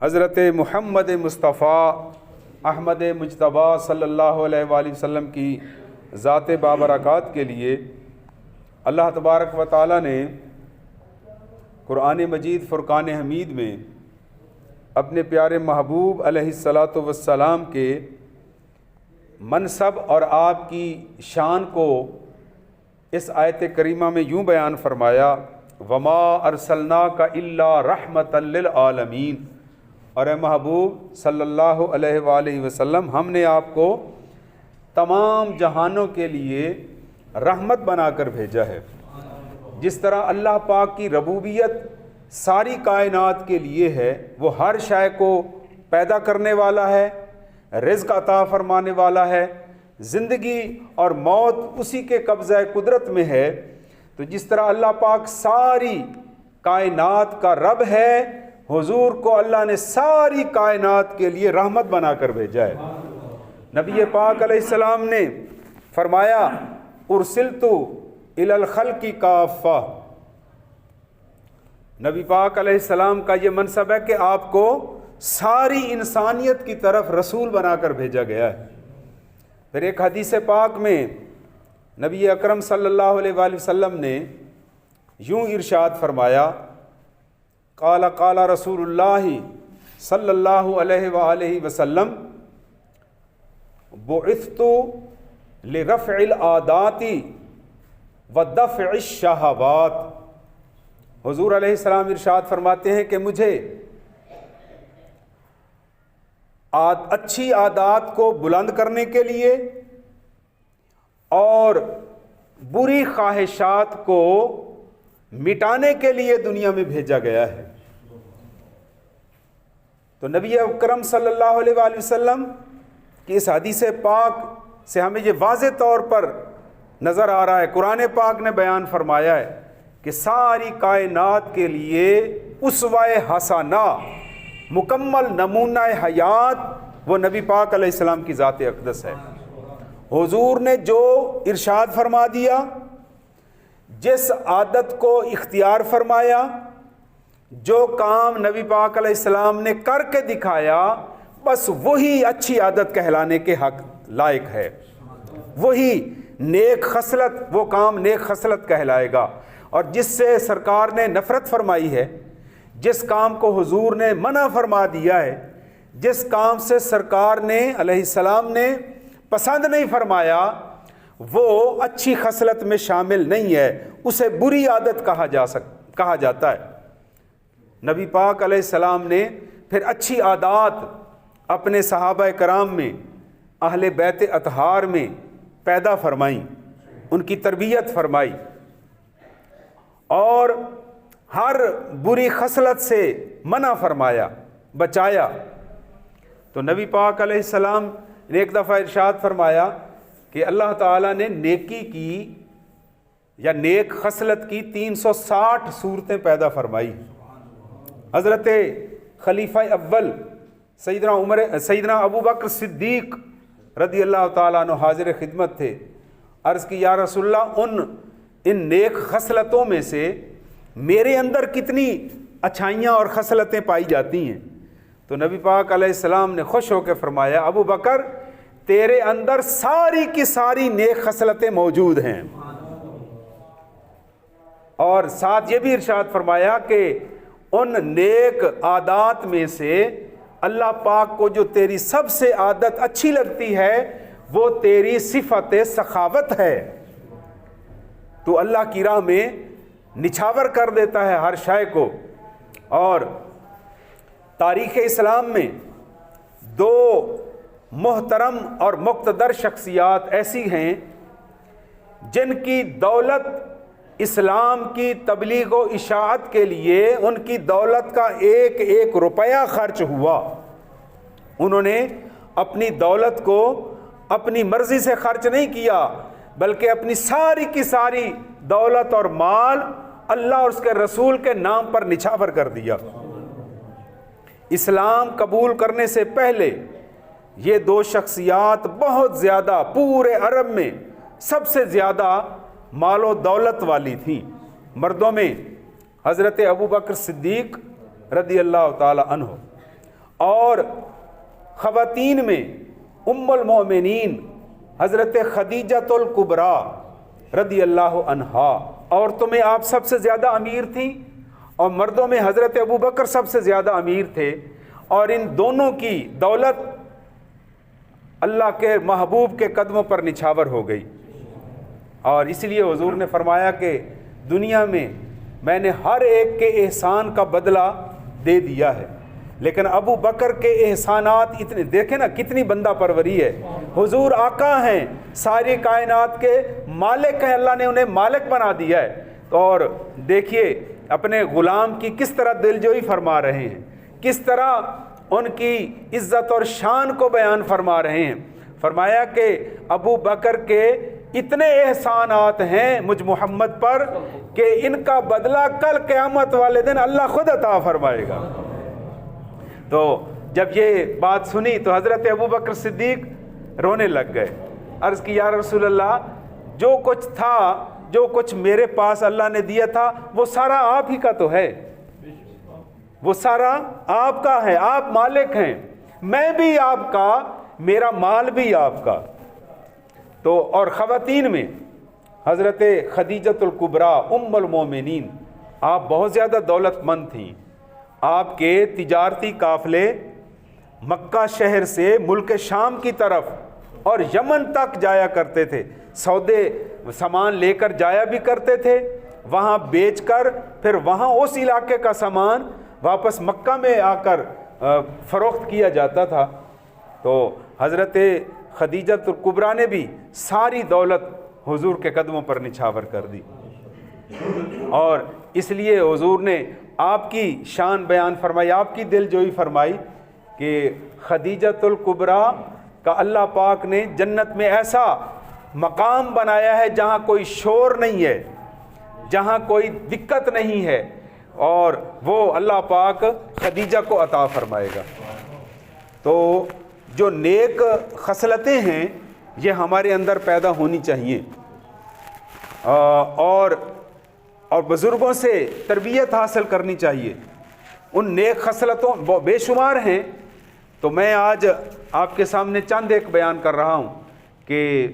حضرت محمد مصطفیٰ احمد مجتبیٰ صلی اللہ علیہ وآلہ وسلم کی ذات بابرکات کے لیے اللہ تبارک و تعالیٰ نے قرآن مجید فرقان حمید میں اپنے پیارے محبوب علیہ الصلاۃ والسلام کے منصب اور آپ کی شان کو اس آیت کریمہ میں یوں بیان فرمایا، وما ارسلناک الا رحمۃ للعالمین، اور اے محبوب صلی اللہ علیہ وآلہ وسلم ہم نے آپ کو تمام جہانوں کے لیے رحمت بنا کر بھیجا ہے۔ جس طرح اللہ پاک کی ربوبیت ساری کائنات کے لیے ہے، وہ ہر شے کو پیدا کرنے والا ہے، رزق عطا فرمانے والا ہے، زندگی اور موت اسی کے قبضہ قدرت میں ہے، تو جس طرح اللہ پاک ساری کائنات کا رب ہے، حضور کو اللہ نے ساری کائنات کے لیے رحمت بنا کر بھیجا ہے۔ نبی پاک علیہ السلام نے فرمایا، ارسلت الی الخلق کافہ، نبی پاک علیہ السلام کا یہ منصب ہے کہ آپ کو ساری انسانیت کی طرف رسول بنا کر بھیجا گیا ہے۔ پھر ایک حدیث پاک میں نبی اکرم صلی اللہ علیہ وآلہ وسلم نے یوں ارشاد فرمایا، قال قال رسول اللہ صلی اللہ علیہ وآلہ وسلم، بعثت لرفع العادات ودفع الشہوات، حضور علیہ السلام ارشاد فرماتے ہیں کہ مجھے اچھی عادات کو بلند کرنے کے لیے اور بری خواہشات کو مٹانے کے لیے دنیا میں بھیجا گیا ہے۔ تو نبی اکرم صلی اللہ علیہ وآلہ وسلم کی اس حدیث پاک سے ہمیں یہ واضح طور پر نظر آ رہا ہے، قرآن پاک نے بیان فرمایا ہے کہ ساری کائنات کے لیے اسوہ حسنہ، مکمل نمونہ حیات، وہ نبی پاک علیہ السلام کی ذات اقدس ہے۔ حضور نے جو ارشاد فرما دیا، جس عادت کو اختیار فرمایا، جو کام نبی پاک علیہ السلام نے کر کے دکھایا، بس وہی اچھی عادت کہلانے کے حق لائق ہے، وہی نیک خصلت، وہ کام نیک خصلت کہلائے گا۔ اور جس سے سرکار نے نفرت فرمائی ہے، جس کام کو حضور نے منع فرما دیا ہے، جس کام سے سرکار نے علیہ السلام نے پسند نہیں فرمایا، وہ اچھی خصلت میں شامل نہیں ہے، اسے بری عادت کہا جاتا ہے۔ نبی پاک علیہ السلام نے پھر اچھی عادات اپنے صحابہ کرام میں، اہل بیت اطہار میں پیدا فرمائیں، ان کی تربیت فرمائی اور ہر بری خصلت سے منع فرمایا، بچایا۔ تو نبی پاک علیہ السلام نے ایک دفعہ ارشاد فرمایا کہ اللہ تعالیٰ نے نیکی کی یا نیک خصلت کی 360 صورتیں پیدا فرمائی۔ حضرت خلیفہ اول سیدنا ابو بکر صدیق رضی اللہ تعالیٰ عنہ حاضر خدمت تھے۔ عرض کی، یا رسول اللہ، ان نیک خصلتوں میں سے میرے اندر کتنی اچھائیاں اور خصلتیں پائی جاتی ہیں؟ تو نبی پاک علیہ السلام نے خوش ہو کے فرمایا، ابو بکر، تیرے اندر ساری کی ساری نیک خصلتیں موجود ہیں، اور ساتھ یہ بھی ارشاد فرمایا کہ ان نیک عادات میں سے اللہ پاک کو جو تیری سب سے عادت اچھی لگتی ہے، وہ تیری صفت سخاوت ہے۔ تو اللہ کی راہ میں نچھاور کر دیتا ہے ہر شے کو۔ اور تاریخ اسلام میں دو محترم اور مقتدر شخصیات ایسی ہیں جن کی دولت اسلام کی تبلیغ و اشاعت کے لیے، ان کی دولت کا ایک ایک روپیہ خرچ ہوا۔ انہوں نے اپنی دولت کو اپنی مرضی سے خرچ نہیں کیا، بلکہ اپنی ساری کی ساری دولت اور مال اللہ اور اس کے رسول کے نام پر نچھاور کر دیا۔ اسلام قبول کرنے سے پہلے یہ دو شخصیات بہت زیادہ، پورے عرب میں سب سے زیادہ مال و دولت والی تھیں۔ مردوں میں حضرت ابو بکر صدیق رضی اللہ تعالی عنہ اور خواتین میں ام المومنین حضرت خدیجۃ الکبریٰ رضی اللہ عنہا، عورتوں میں آپ سب سے زیادہ امیر تھیں اور مردوں میں حضرت ابو بکر سب سے زیادہ امیر تھے، اور ان دونوں کی دولت اللہ کے محبوب کے قدموں پر نچھاور ہو گئی۔ اور اس لیے حضور نے فرمایا کہ دنیا میں نے ہر ایک کے احسان کا بدلہ دے دیا ہے، لیکن ابو بکر کے احسانات اتنے، دیکھیں نا کتنی بندہ پروری ہے۔ حضور آقا ہیں، ساری کائنات کے مالک ہیں، اللہ نے انہیں مالک بنا دیا ہے، اور دیکھیے اپنے غلام کی کس طرح دلجوئی فرما رہے ہیں، کس طرح ان کی عزت اور شان کو بیان فرما رہے ہیں۔ فرمایا کہ ابو بکر کے اتنے احسانات ہیں مجھ محمد پر کہ ان کا بدلہ کل قیامت والے دن اللہ خود عطا فرمائے گا۔ تو جب یہ بات سنی تو حضرت ابو بکر صدیق رونے لگ گئے، عرض کی یا رسول اللہ، جو کچھ تھا، جو کچھ میرے پاس اللہ نے دیا تھا وہ سارا آپ ہی کا تو ہے، وہ سارا آپ کا ہے، آپ مالک ہیں، میں بھی آپ کا، میرا مال بھی آپ کا۔ تو اور خواتین میں حضرت خدیجۃ الکبریٰ ام المومنین، آپ بہت زیادہ دولت مند تھیں۔ آپ کے تجارتی قافلے مکہ شہر سے ملک شام کی طرف اور یمن تک جایا کرتے تھے، سودے سامان لے کر جایا بھی کرتے تھے، وہاں بیچ کر پھر وہاں اس علاقے کا سامان واپس مکہ میں آ کر فروخت کیا جاتا تھا۔ تو حضرت خدیجۃ الکبریٰ نے بھی ساری دولت حضور کے قدموں پر نچھاور کر دی، اور اس لیے حضور نے آپ کی شان بیان فرمائی، آپ کی دل جوئی فرمائی کہ خدیجۃ الکبریٰ کا اللہ پاک نے جنت میں ایسا مقام بنایا ہے جہاں کوئی شور نہیں ہے، جہاں کوئی دقت نہیں ہے، اور وہ اللہ پاک خدیجہ کو عطا فرمائے گا۔ تو جو نیک خصلتیں ہیں یہ ہمارے اندر پیدا ہونی چاہیے، اور بزرگوں سے تربیت حاصل کرنی چاہیے۔ ان نیک خصلتوں بے شمار ہیں، تو میں آج آپ کے سامنے چند ایک بیان کر رہا ہوں کہ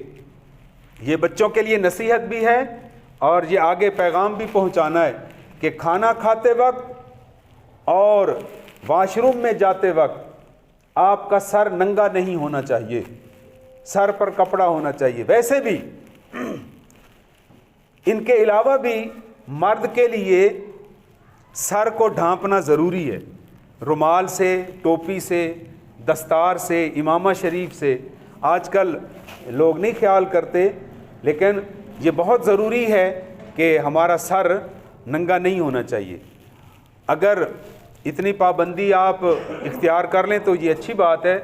یہ بچوں کے لیے نصیحت بھی ہے اور یہ آگے پیغام بھی پہنچانا ہے کہ کھانا کھاتے وقت اور واش روم میں جاتے وقت آپ کا سر ننگا نہیں ہونا چاہیے، سر پر کپڑا ہونا چاہیے۔ ویسے بھی ان کے علاوہ بھی مرد کے لیے سر کو ڈھانپنا ضروری ہے، رومال سے، ٹوپی سے، دستار سے، امامہ شریف سے۔ آج کل لوگ نہیں خیال کرتے، لیکن یہ بہت ضروری ہے کہ ہمارا سر ننگا نہیں ہونا چاہیے۔ اگر اتنی پابندی آپ اختیار کر لیں تو یہ اچھی بات ہے،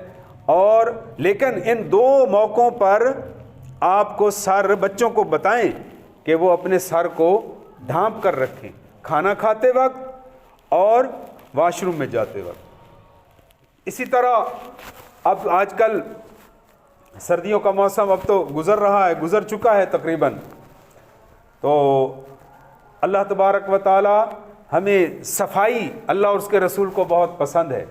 اور لیکن ان دو موقعوں پر آپ کو سر، بچوں کو بتائیں کہ وہ اپنے سر کو ڈھانپ کر رکھیں، کھانا کھاتے وقت اور واش روم میں جاتے وقت۔ اسی طرح اب آج کل سردیوں کا موسم اب تو گزر رہا ہے، گزر چکا ہے تقریباً، تو اللہ تبارک و تعالی ہمیں صفائی، اللہ اور اس کے رسول کو بہت پسند ہے۔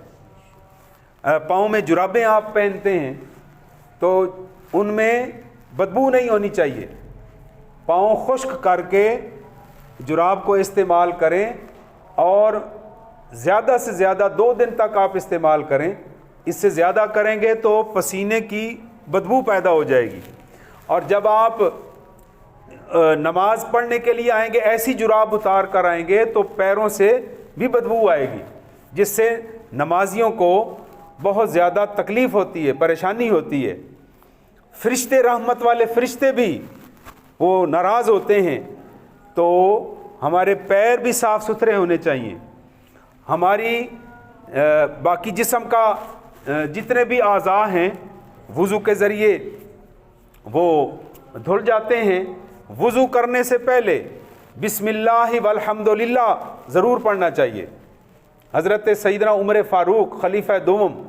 پاؤں میں جرابیں آپ پہنتے ہیں تو ان میں بدبو نہیں ہونی چاہیے، پاؤں خشک کر کے جراب کو استعمال کریں، اور زیادہ سے زیادہ 2 دن تک آپ استعمال کریں۔ اس سے زیادہ کریں گے تو پسینے کی بدبو پیدا ہو جائے گی، اور جب آپ نماز پڑھنے کے لیے آئیں گے ایسی جراب اتار کر آئیں گے تو پیروں سے بھی بدبو آئے گی، جس سے نمازیوں کو بہت زیادہ تکلیف ہوتی ہے، پریشانی ہوتی ہے۔ فرشتے، رحمت والے فرشتے بھی وہ ناراض ہوتے ہیں، تو ہمارے پیر بھی صاف ستھرے ہونے چاہیے۔ ہماری باقی جسم کا جتنے بھی اعضاء ہیں وضو کے ذریعے وہ دھل جاتے ہیں۔ وضو کرنے سے پہلے بسم اللہ والحمدللہ ضرور پڑھنا چاہیے۔ حضرت سیدنا عمر فاروق خلیفہ دوم،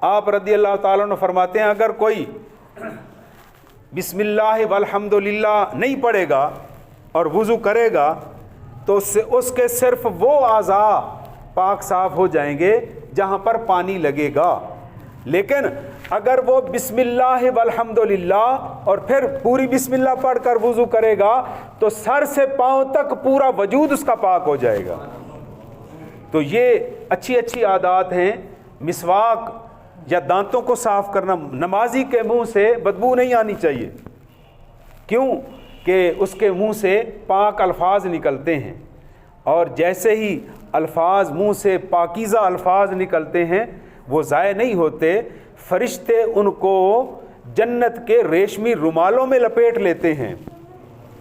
آپ رضی اللہ تعالیٰ عنہ فرماتے ہیں اگر کوئی بسم اللہ والحمدللہ نہیں پڑھے گا اور وضو کرے گا تو اس کے صرف وہ اعضاء پاک صاف ہو جائیں گے جہاں پر پانی لگے گا. لیکن اگر وہ بسم اللہ والحمدللہ اور پھر پوری بسم اللہ پڑھ کر وضو کرے گا تو سر سے پاؤں تک پورا وجود اس کا پاک ہو جائے گا. تو یہ اچھی عادات ہیں. مسواک یا دانتوں کو صاف کرنا، نمازی کے منہ سے بدبو نہیں آنی چاہیے. کیوں کہ اس کے منہ سے پاک الفاظ نکلتے ہیں، اور جیسے ہی الفاظ منہ سے پاکیزہ الفاظ نکلتے ہیں وہ ضائع نہیں ہوتے. فرشتے ان کو جنت کے ریشمی رومالوں میں لپیٹ لیتے ہیں.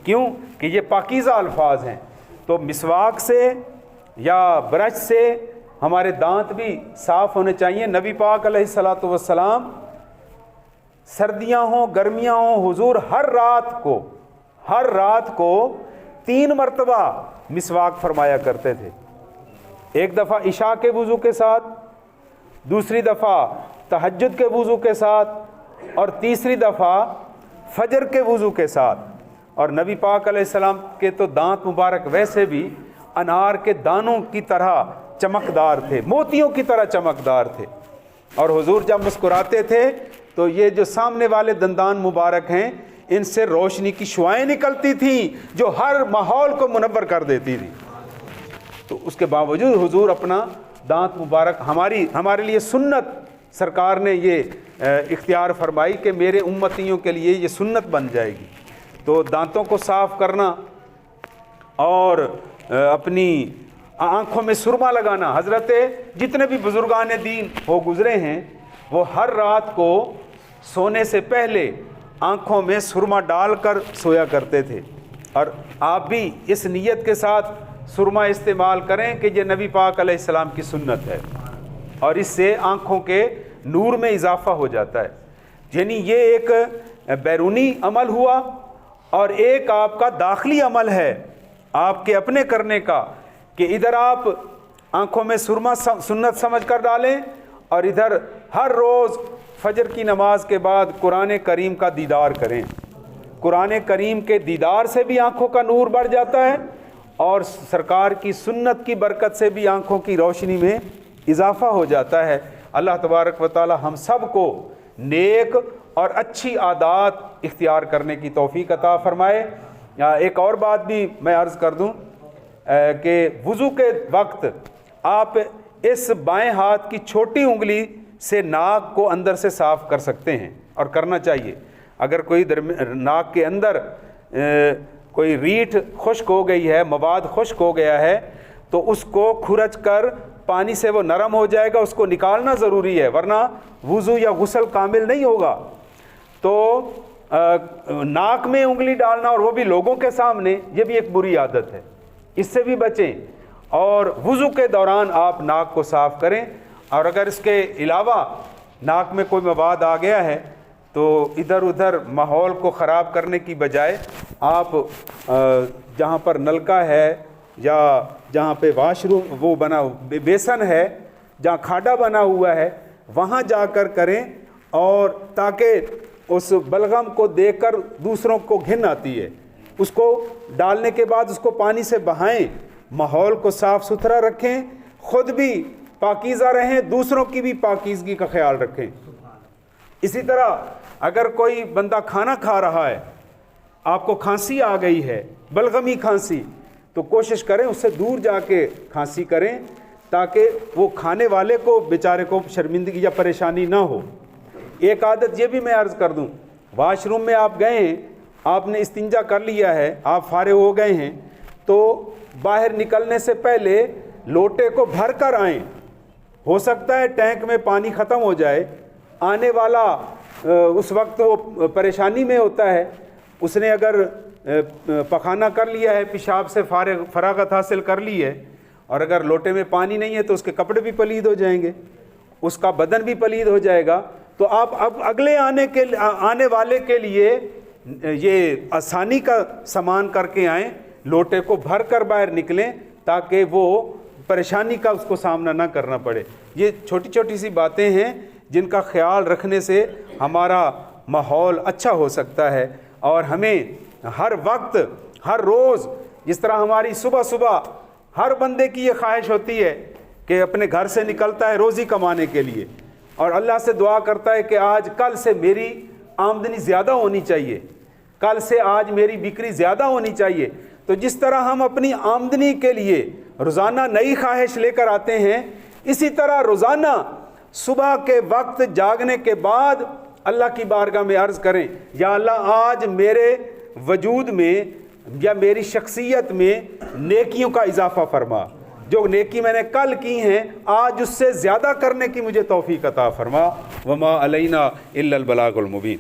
کیوں کہ یہ پاکیزہ الفاظ ہیں. تو مسواک سے یا برش سے ہمارے دانت بھی صاف ہونے چاہیے. نبی پاک علیہ الصلاۃ والسلام سردیاں ہوں گرمیاں ہوں، حضور ہر رات کو 3 مرتبہ مسواک فرمایا کرتے تھے. ایک دفعہ عشاء کے وضو کے ساتھ، دوسری دفعہ تہجد کے وضو کے ساتھ، اور تیسری دفعہ فجر کے وضو کے ساتھ. اور نبی پاک علیہ السلام کے تو دانت مبارک ویسے بھی انار کے دانوں کی طرح چمکدار تھے، موتیوں کی طرح چمکدار تھے. اور حضور جب مسکراتے تھے تو یہ جو سامنے والے دندان مبارک ہیں ان سے روشنی کی شعائیں نکلتی تھیں جو ہر ماحول کو منور کر دیتی تھی. تو اس کے باوجود حضور اپنا دانت مبارک، ہمارے لیے سنت سرکار نے یہ اختیار فرمائی کہ میرے امتیوں کے لیے یہ سنت بن جائے گی. تو دانتوں کو صاف کرنا اور اپنی آنکھوں میں سرما لگانا. حضرت جتنے بھی بزرگان دین ہو گزرے ہیں وہ ہر رات کو سونے سے پہلے آنکھوں میں سرما ڈال کر سویا کرتے تھے. اور آپ بھی اس نیت کے ساتھ سرما استعمال کریں کہ یہ نبی پاک علیہ السلام کی سنت ہے، اور اس سے آنکھوں کے نور میں اضافہ ہو جاتا ہے. یعنی یہ ایک بیرونی عمل ہوا اور ایک آپ کا داخلی عمل ہے آپ کے اپنے کرنے کا، کہ ادھر آپ آنکھوں میں سرما سنت سمجھ کر ڈالیں، اور ادھر ہر روز فجر کی نماز کے بعد قرآن کریم کا دیدار کریں. قرآن کریم کے دیدار سے بھی آنکھوں کا نور بڑھ جاتا ہے، اور سرکار کی سنت کی برکت سے بھی آنکھوں کی روشنی میں اضافہ ہو جاتا ہے. اللہ تبارک و تعالی ہم سب کو نیک اور اچھی عادات اختیار کرنے کی توفیق عطا فرمائے. ایک اور بات بھی میں عرض کر دوں کہ وضو کے وقت آپ اس بائیں ہاتھ کی چھوٹی انگلی سے ناک کو اندر سے صاف کر سکتے ہیں، اور کرنا چاہیے. اگر کوئی ناک کے اندر کوئی ریٹھ خشک ہو گئی ہے، مواد خشک ہو گیا ہے، تو اس کو کھرچ کر پانی سے وہ نرم ہو جائے گا، اس کو نکالنا ضروری ہے، ورنہ وضو یا غسل کامل نہیں ہوگا. تو ناک میں انگلی ڈالنا، اور وہ بھی لوگوں کے سامنے، یہ بھی ایک بری عادت ہے، اس سے بھی بچیں. اور وضو کے دوران آپ ناک کو صاف کریں. اور اگر اس کے علاوہ ناک میں کوئی مواد آ گیا ہے تو ادھر ادھر ماحول کو خراب کرنے کی بجائے آپ جہاں پر نلکا ہے یا جہاں پہ واش روم وہ بنا بیسن ہے، جہاں کھاڈا بنا ہوا ہے، وہاں جا کر کریں، اور تاکہ اس بلغم کو دیکھ کر دوسروں کو گھن آتی ہے، اس کو ڈالنے کے بعد اس کو پانی سے بہائیں. ماحول کو صاف ستھرا رکھیں، خود بھی پاکیزہ رہیں، دوسروں کی بھی پاکیزگی کا خیال رکھیں. اسی طرح اگر کوئی بندہ کھانا کھا رہا ہے، آپ کو کھانسی آ گئی ہے، بلغمی کھانسی، تو کوشش کریں اس سے دور جا کے کھانسی کریں تاکہ وہ کھانے والے کو بیچارے کو شرمندگی یا پریشانی نہ ہو. ایک عادت یہ بھی میں عرض کر دوں، واش روم میں آپ گئے ہیں، آپ نے استنجا کر لیا ہے، آپ فارغ ہو گئے ہیں، تو باہر نکلنے سے پہلے لوٹے کو بھر کر آئیں. ہو سکتا ہے ٹینک میں پانی ختم ہو جائے، آنے والا اس وقت وہ پریشانی میں ہوتا ہے، اس نے اگر پخانہ کر لیا ہے، پیشاب سے فراغت حاصل کر لی ہے، اور اگر لوٹے میں پانی نہیں ہے تو اس کے کپڑے بھی پلید ہو جائیں گے، اس کا بدن بھی پلید ہو جائے گا. تو آپ اب اگلے آنے والے کے لیے یہ آسانی کا سامان کر کے آئیں، لوٹے کو بھر کر باہر نکلیں تاکہ وہ پریشانی کا اس کو سامنا نہ کرنا پڑے. یہ چھوٹی چھوٹی سی باتیں ہیں جن کا خیال رکھنے سے ہمارا ماحول اچھا ہو سکتا ہے. اور ہمیں ہر وقت ہر روز، جس طرح ہماری صبح ہر بندے کی یہ خواہش ہوتی ہے کہ اپنے گھر سے نکلتا ہے روزی کمانے کے لیے اور اللہ سے دعا کرتا ہے کہ آج کل سے میری آمدنی زیادہ ہونی چاہیے، کل سے آج میری بکری زیادہ ہونی چاہیے، تو جس طرح ہم اپنی آمدنی کے لیے روزانہ نئی خواہش لے کر آتے ہیں، اسی طرح روزانہ صبح کے وقت جاگنے کے بعد اللہ کی بارگاہ میں عرض کریں، یا اللہ آج میرے وجود میں یا میری شخصیت میں نیکیوں کا اضافہ فرما، جو نیکی میں نے کل کی ہیں آج اس سے زیادہ کرنے کی مجھے توفیق عطا فرما۔ وما علینا الا البلاغ المبین۔